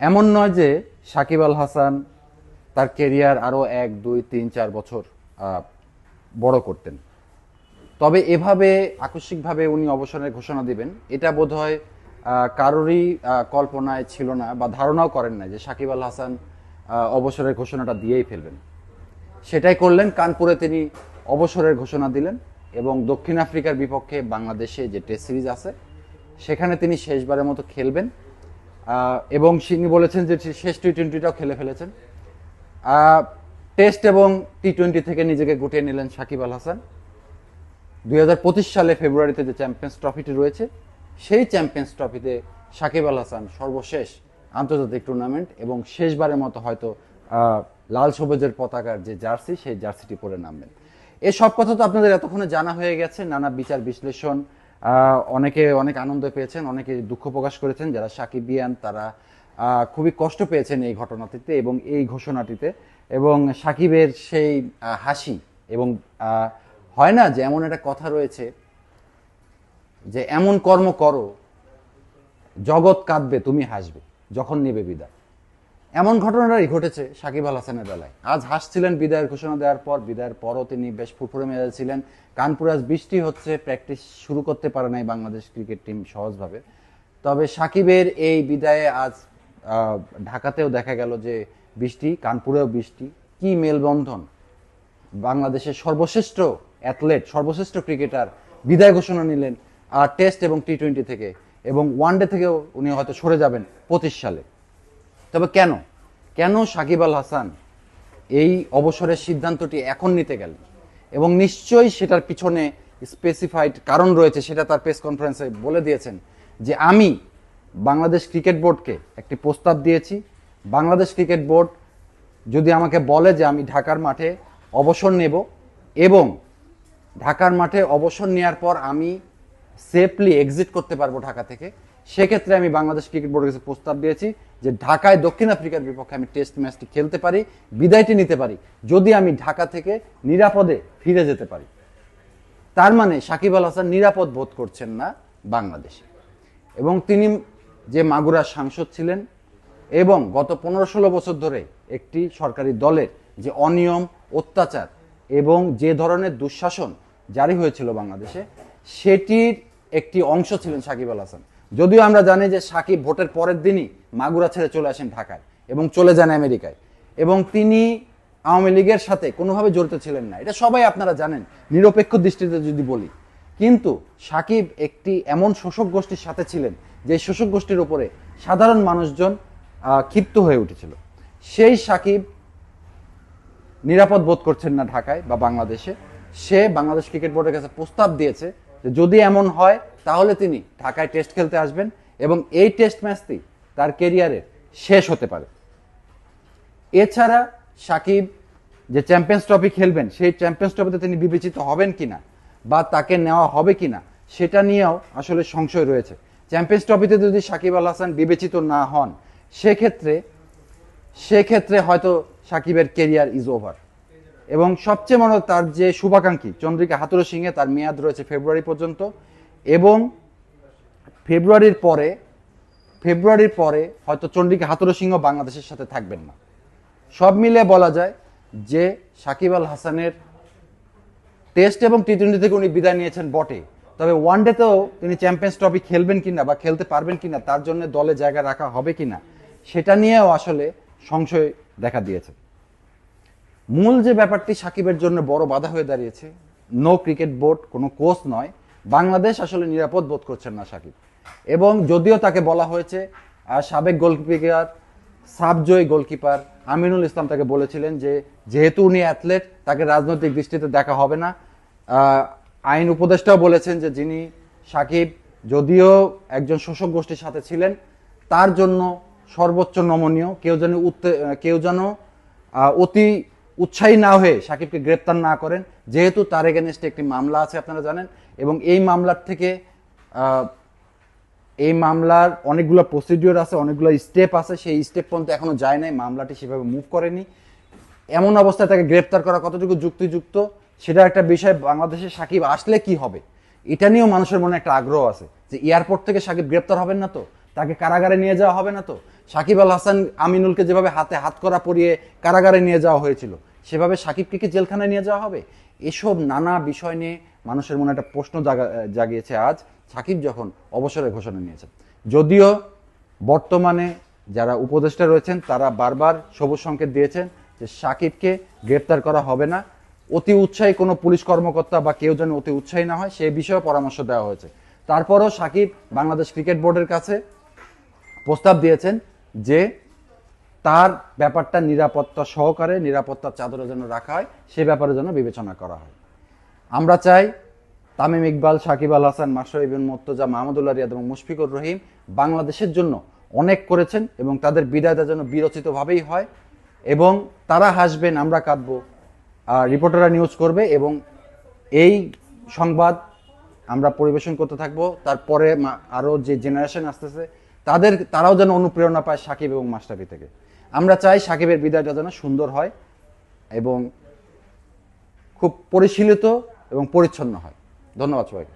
এমন নয় যে সাকিব আল হাসান তার কেরিয়ার আরো 1 2 3 4 বছর বড় করতেন, তবে এভাবে আকস্মিকভাবে উনি অবসরের ঘোষণা দিবেন এটা বোধহয় কারোরই কল্পনায় ছিল না বা ধারণাও করেন না যে সাকিব আল হাসান অবসরের ঘোষণাটা দিয়েই ফেলবেন। সেটাই করলেন, কানপুরে তিনি অবসরের ঘোষণা দিলেন এবং দক্ষিণ আফ্রিকার বিপক্ষে বাংলাদেশে যে টেস্ট সিরিজ আছে সেখানে তিনি শেষবারের মতো খেলবেন এবং তিনি বলেছেন যে শেষ টি-20টাও খেলে ফেলেছেন। টেস্ট এবং টি-20 থেকে নিজেকে গুটিয়ে নিলেন সাকিব আল হাসান। 2025 সালে ফেব্রুয়ারিতে যে চ্যাম্পিয়ন্স ট্রফিটি রয়েছে সেই চ্যাম্পিয়ন্স ট্রফিতে সাকিব আল হাসান সর্বশেষ আন্তর্জাতিক টুর্নামেন্ট এবং শেষবারের মতো হয়তো লাল সবুজের পতাকার যে জার্সি সেই জার্সিটি পরে নামবেন। এই সব কথা তো আপনাদের এতক্ষণে জানা হয়ে গেছে, নানা বিচার বিশ্লেষণ, অনেকে অনেক আনন্দ পেয়েছেন, অনেকে দুঃখ প্রকাশ করেছেন। যারা সাকিবিয়ান তারা খুবই কষ্ট পেয়েছেন এই ঘটনাটিতে এবং এই ঘোষণাটিতে, এবং সাকিবের সেই হাসি এবং হয় না যে এমন একটা কথা রয়েছে যে এমন কর্ম করো জগৎ কাঁদবে তুমি হাসবে যখন নেবে বিদায়। এমন ঘটনাটাই ঘটেছে সাকিব আল হাসানের বেলায়। আজ হাসছিলেন বিদায়ের ঘোষণা দেওয়ার পর, বিদায়ের পরও তিনি বেশ ফুরফুরে মেজাজে ছিলেন। কানপুরে আজ বৃষ্টি হচ্ছে, প্র্যাকটিস শুরু করতে পারে নাই বাংলাদেশ ক্রিকেট টিম সহজভাবে। তবে সাকিবের এই বিদায়ে আজ ঢাকাতেও দেখা গেল যে বৃষ্টি, কানপুরেও বৃষ্টি। কি মেলবন্ধন! বাংলাদেশের সর্বশ্রেষ্ঠ অ্যাথলেট, সর্বশ্রেষ্ঠ ক্রিকেটার বিদায় ঘোষণা নিলেন আর টেস্ট এবং টি-20 থেকে, এবং ওয়ানডে থেকেও উনি হয়তো সরে যাবেন 25 সালে। তবে কেন কেন সাকিব আল হাসান এই অবসরের সিদ্ধান্তটি এখন নিতে গেলেন? এবং নিশ্চয়ই সেটার পিছনে স্পেসিফাইড কারণ রয়েছে, সেটা তার প্রেস কনফারেন্সে বলে দিয়েছেন যে আমি বাংলাদেশ ক্রিকেট বোর্ডকে একটি প্রস্তাব দিয়েছি। বাংলাদেশ ক্রিকেট বোর্ড যদি আমাকে বলে যে আমি ঢাকার মাঠে অবসর নেব এবং ঢাকার মাঠে অবসর নেওয়ার পর আমি সেফলি এক্সিট করতে পারবো ঢাকা থেকে, সেক্ষেত্রে আমি বাংলাদেশ ক্রিকেট বোর্ডের কাছে প্রস্তাব দিয়েছি যে ঢাকায় দক্ষিণ আফ্রিকার বিপক্ষে আমি টেস্ট ম্যাচটি খেলতে পারি, বিদায়টি নিতে পারি, যদি আমি ঢাকা থেকে নিরাপদে ফিরে যেতে পারি। তার মানে সাকিব আল হাসান নিরাপদ বোধ করছেন না বাংলাদেশে। এবং তিনি যে মাগুরার সাংসদ ছিলেন এবং গত 15-16 বছর ধরে একটি সরকারি দলের যে অনিয়ম, অত্যাচার এবং যে ধরনের দুঃশাসন জারি হয়েছিল বাংলাদেশে, সেটির একটি অংশ ছিলেন সাকিব আল হাসান। যদিও আমরা জানি যে সাকিব ভোটের পরের দিনই মাগুরা ছেড়ে চলে আসেন ঢাকায় এবং চলে যান আমেরিকায়, এবং তিনি আওয়ামী লীগের সাথে কোনোভাবে জড়িত ছিলেন না, এটা সবাই আপনারা জানেন নিরপেক্ষ দৃষ্টিতে যদি বলি। কিন্তু সাকিব একটি এমন শোষক গোষ্ঠীর সাথে ছিলেন যে শোষক গোষ্ঠীর উপরে সাধারণ মানুষজন ক্ষিপ্ত হয়ে উঠেছিল। সেই সাকিব নিরাপদ বোধ করছেন না ঢাকায় বা বাংলাদেশে। সে বাংলাদেশ ক্রিকেট বোর্ডের কাছে প্রস্তাব দিয়েছে যে যদি এমন হয় তাহলে তিনি ঢাকায় টেস্ট খেলতে আসবেন এবং এই টেস্ট ম্যাচটি তার কেরিয়ারের শেষ হতে পারে। এছাড়া সাকিব যে চ্যাম্পিয়ন্স ট্রফি খেলবেন সেই চ্যাম্পিয়ন্স ট্রফিতে তিনি বিবেচিত হবেন কিনা বা তাকে নেওয়া হবে কিনা সেটা নিয়েও আসলে সংশয় রয়েছে। চ্যাম্পিয়ন্স ট্রফিতে যদি সাকিব আল হাসান বিবেচিত না হন সেক্ষেত্রে হয়তো সাকিবের কেরিয়ার ইজ ওভার। এবং সবচেয়ে বড় তার যে শুভাকাঙ্ক্ষী চন্দ্রিকা হাথুরুসিংহে, তার মেয়াদ রয়েছে ফেব্রুয়ারি পর্যন্ত, এবং ফেব্রুয়ারির পরে হয়তো চন্দ্রিকা হাথুরুসিংহ বাংলাদেশের সাথে থাকবেন না। সব মিলে বলা যায় যে সাকিব আল হাসানের টেস্ট এবং টি-20 থেকে উনি বিদায় নিয়েছেন বটে, তবে ওয়ানডেতেও তিনি চ্যাম্পিয়ন্স ট্রফি খেলবেন কিনা বা খেলতে পারবেন কিনা, তার জন্য দলে জায়গা রাখা হবে কিনা, সেটা নিয়েও আসলে সংশয় দেখা দিয়েছে। মূল যে ব্যাপারটি সাকিবের জন্য বড় বাধা হয়ে দাঁড়িয়েছে, নো ক্রিকেট বোর্ড, কোনো কোচ নয়, বাংলাদেশ আসলে নিরাপদ বোধ করছেন না সাকিব। এবং যদিও তাকে বলা হয়েছে, সাবেক গোলকিপার, সাবজয়ী গোলকিপার আমিনুল ইসলাম তাকে বলেছিলেন যে যেহেতু উনি অ্যাথলেট তাকে রাজনৈতিক দৃষ্টিতে দেখা হবে না। আইন উপদেষ্টাও বলেছেন যে যিনি সাকিব যদিও একজন শোষক গোষ্ঠীর সাথে ছিলেন, তার জন্য সর্বোচ্চ নমনীয়, কেউ যেন অতি উৎসাহী না হয়ে সাকিবকে গ্রেপ্তার না করেন, যেহেতু তার এগেনস্টে একটি মামলা আছে আপনারা জানেন, এবং এই মামলার অনেকগুলো প্রসিডিওর আছে, অনেকগুলো স্টেপ আছে, সেই স্টেপ পর্যন্ত এখনো যায় নাই, মামলাটি সেভাবে মুভ করেনি। এমন অবস্থায় তাকে গ্রেপ্তার করা কতটুকু যুক্তিযুক্ত সেটা একটা বিষয়। বাংলাদেশে সাকিব আসলে কি হবে এটা নিয়েও মানুষের মনে একটা আগ্রহ আছে যে এয়ারপোর্ট থেকে সাকিব গ্রেপ্তার হবেন না তো, তাকে কারাগারে নিয়ে যাওয়া হবে না তো, সাকিব আল হাসান আমিনুলকে যেভাবে হাতে হাতকড়া পরিয়ে কারাগারে নিয়ে যাওয়া হয়েছিল, সেভাবে সাকিবকে কি জেলখানায় নিয়ে যাওয়া হবে? এসব নানা বিষয় নিয়ে মানুষের মনে একটা প্রশ্ন জাগিয়েছে আজ সাকিব যখন অবসরের ঘোষণা নিয়েছেন। যদিও বর্তমানে যারা উপদেষ্টা রয়েছেন তারা বারবার সবুজ সংকেত দিয়েছেন যে সাকিবকে গ্রেপ্তার করা হবে না, অতি উৎসাহী কোনো পুলিশ কর্মকর্তা বা কেউ যেন অতি উৎসাহী না হয় সে বিষয়ে পরামর্শ দেওয়া হয়েছে। তারপরও সাকিব বাংলাদেশ ক্রিকেট বোর্ডের কাছে প্রস্তাব দিয়েছেন যে তার ব্যাপারটা নিরাপত্তা সহকারে, নিরাপত্তার চাদরে যেন রাখা হয়, সে ব্যাপারে যেন বিবেচনা করা হয়। আমরা চাই তামিম ইকবাল, সাকিব আল হাসান, মাশরাফি বিন মুর্তজা, মাহমুদুল্লাহ রিয়াদ এবং মুশফিকুর রহিম বাংলাদেশের জন্য অনেক করেছেন এবং তাদের বিদায়টা যেন বীরোচিতভাবেই হয় এবং তারা হাসবেন, আমরা কাঁদবো, রিপোর্টাররা নিউজ করবে এবং এই সংবাদ আমরা পরিবেশন করতে থাকবো। তারপরে আরও যে জেনারেশন আসতেছে তারাও যেন অনুপ্রেরণা পায় সাকিব এবং মাশরাফি থেকে। আমরা চাই সাকিবের বিদায়টা যেন সুন্দর হয় এবং খুব পরিশীলিত এবং পরিচ্ছন্ন হয়। ধন্যবাদ সবাইকে।